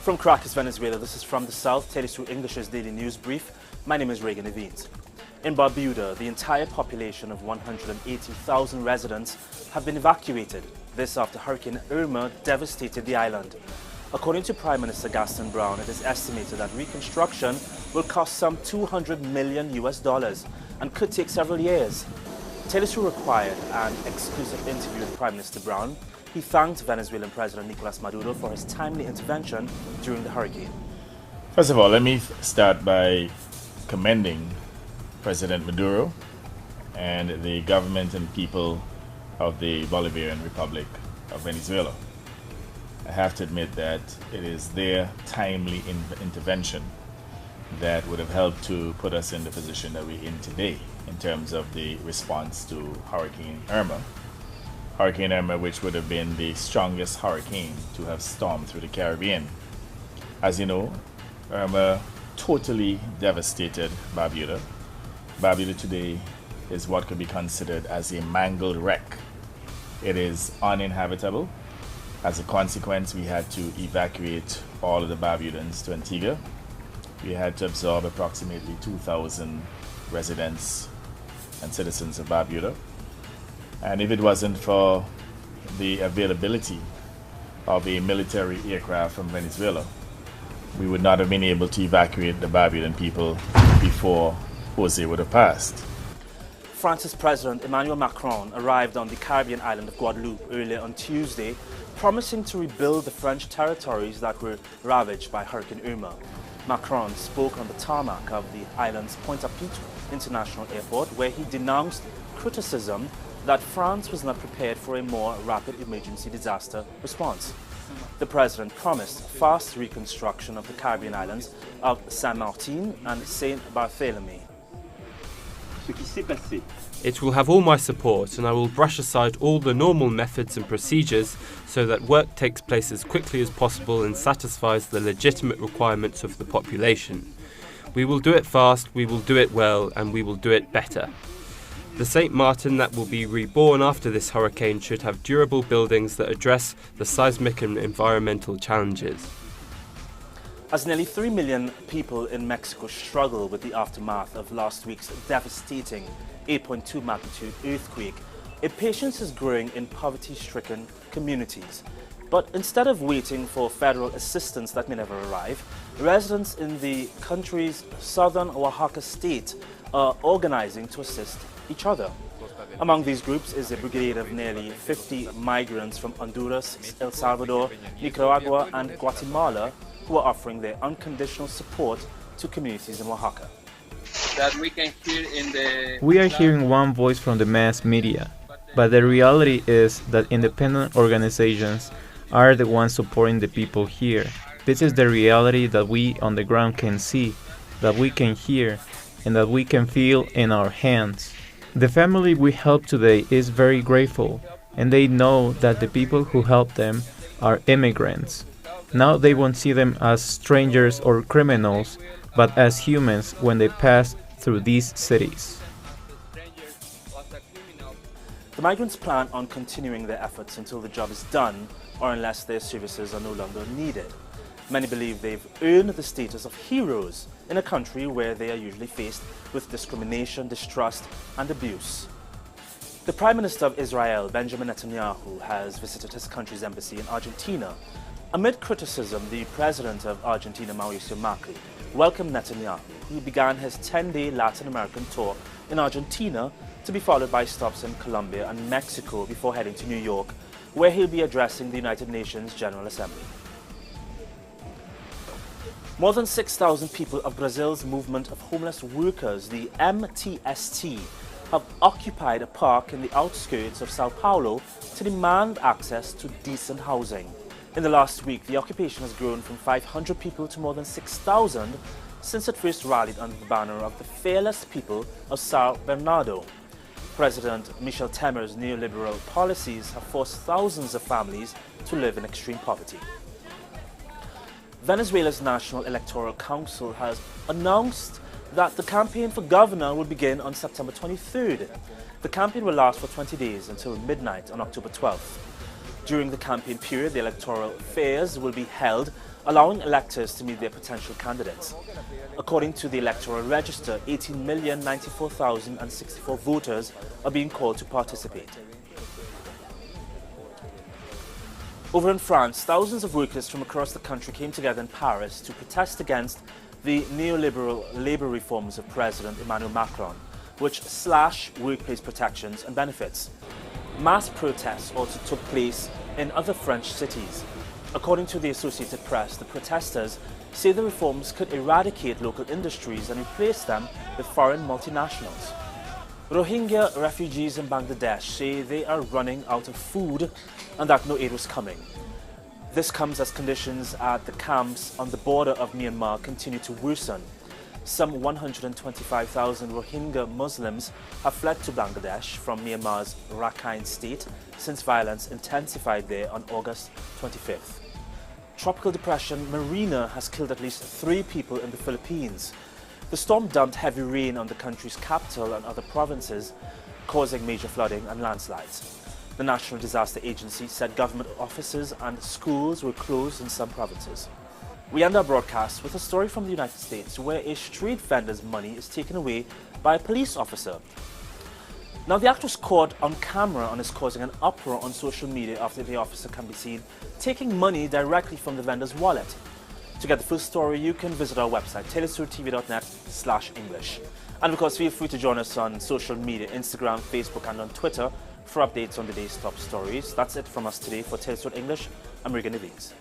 From Caracas, Venezuela, this is From the South, teleSUR English's daily news brief. My name is Reagan Evans. In Barbuda, the entire population of 180,000 residents have been evacuated. This after Hurricane Irma devastated the island. According to Prime Minister Gaston Brown, it is estimated that reconstruction will cost some $200 million and could take several years. teleSUR required an exclusive interview with Prime Minister Brown. He thanked Venezuelan President Nicolas Maduro for his timely intervention during the hurricane. First of all, let me start by commending President Maduro and the government and people of the Bolivarian Republic of Venezuela. I have to admit that it is their timely intervention that would have helped to put us in the position that we're in today in terms of the response to Hurricane Irma. Hurricane Irma, which would have been the strongest hurricane to have stormed through the Caribbean. As you know, Irma totally devastated Barbuda. Barbuda today is what could be considered as a mangled wreck. It is uninhabitable. As a consequence, we had to evacuate all of the Barbudans to Antigua. We had to absorb approximately 2,000 residents and citizens of Barbuda. And if it wasn't for the availability of a military aircraft from Venezuela, we would not have been able to evacuate the Barbudan people before Jose would have passed. France's President Emmanuel Macron arrived on the Caribbean island of Guadeloupe earlier on Tuesday, promising to rebuild the French territories that were ravaged by Hurricane Irma. Macron spoke on the tarmac of the island's Pointe-à-Pitre International Airport, where he denounced criticism that France was not prepared for a more rapid emergency disaster response. The president promised fast reconstruction of the Caribbean islands of Saint-Martin and Saint-Barthélemy. It will have all my support, and I will brush aside all the normal methods and procedures so that work takes place as quickly as possible and satisfies the legitimate requirements of the population. We will do it fast, we will do it well, and we will do it better. The St. Martin that will be reborn after this hurricane should have durable buildings that address the seismic and environmental challenges. As nearly 3 million people in Mexico struggle with the aftermath of last week's devastating 8.2 magnitude earthquake, impatience is growing in poverty-stricken communities. But instead of waiting for federal assistance that may never arrive, residents in the country's southern Oaxaca state are organizing to assist each other. Among these groups is a brigade of nearly 50 migrants from Honduras, El Salvador, Nicaragua and Guatemala who are offering their unconditional support to communities in Oaxaca. We are hearing one voice from the mass media, but the reality is that independent organizations are the ones supporting the people here. This is the reality that we on the ground can see, that we can hear, and that we can feel in our hands. The family we help today is very grateful, and they know that the people who help them are immigrants. Now they won't see them as strangers or criminals, but as humans when they pass through these cities. The migrants plan on continuing their efforts until the job is done or unless their services are no longer needed. Many believe they've earned the status of heroes in a country where they are usually faced with discrimination, distrust and abuse. The Prime Minister of Israel, Benjamin Netanyahu, has visited his country's embassy in Argentina. Amid criticism, the President of Argentina, Mauricio Macri, welcomed Netanyahu, who began his 10-day Latin American tour in Argentina to be followed by stops in Colombia and Mexico before heading to New York, where he'll be addressing the United Nations General Assembly. More than 6,000 people of Brazil's movement of homeless workers, the MTST, have occupied a park in the outskirts of Sao Paulo to demand access to decent housing. In the last week, the occupation has grown from 500 people to more than 6,000 since it first rallied under the banner of the fearless people of São Bernardo. President Michel Temer's neoliberal policies have forced thousands of families to live in extreme poverty. Venezuela's National Electoral Council has announced that the campaign for governor will begin on September 23rd. The campaign will last for 20 days until midnight on October 12th. During the campaign period, the electoral fairs will be held, allowing electors to meet their potential candidates. According to the electoral register, 18,094,064 voters are being called to participate. Over in France, thousands of workers from across the country came together in Paris to protest against the neoliberal labour reforms of President Emmanuel Macron, which slash workplace protections and benefits. Mass protests also took place in other French cities. According to the Associated Press, the protesters say the reforms could eradicate local industries and replace them with foreign multinationals. Rohingya refugees in Bangladesh say they are running out of food and that no aid was coming. This comes as conditions at the camps on the border of Myanmar continue to worsen. Some 125,000 Rohingya Muslims have fled to Bangladesh from Myanmar's Rakhine state since violence intensified there on August 25th. Tropical depression Marina has killed at least 3 people in the Philippines. The storm dumped heavy rain on the country's capital and other provinces, causing major flooding and landslides. The National Disaster Agency said government offices and schools were closed in some provinces. We end our broadcast with a story from the United States where a street vendor's money is taken away by a police officer. Now, the act was caught on camera and is causing an uproar on social media after the officer can be seen taking money directly from the vendor's wallet. To get the full story, you can visit our website, telesurtv.net/English. And of course, feel free to join us on social media, Instagram, Facebook, and on Twitter for updates on the day's top stories. That's it from us today for TeleSUR English. I'm Regan Neves.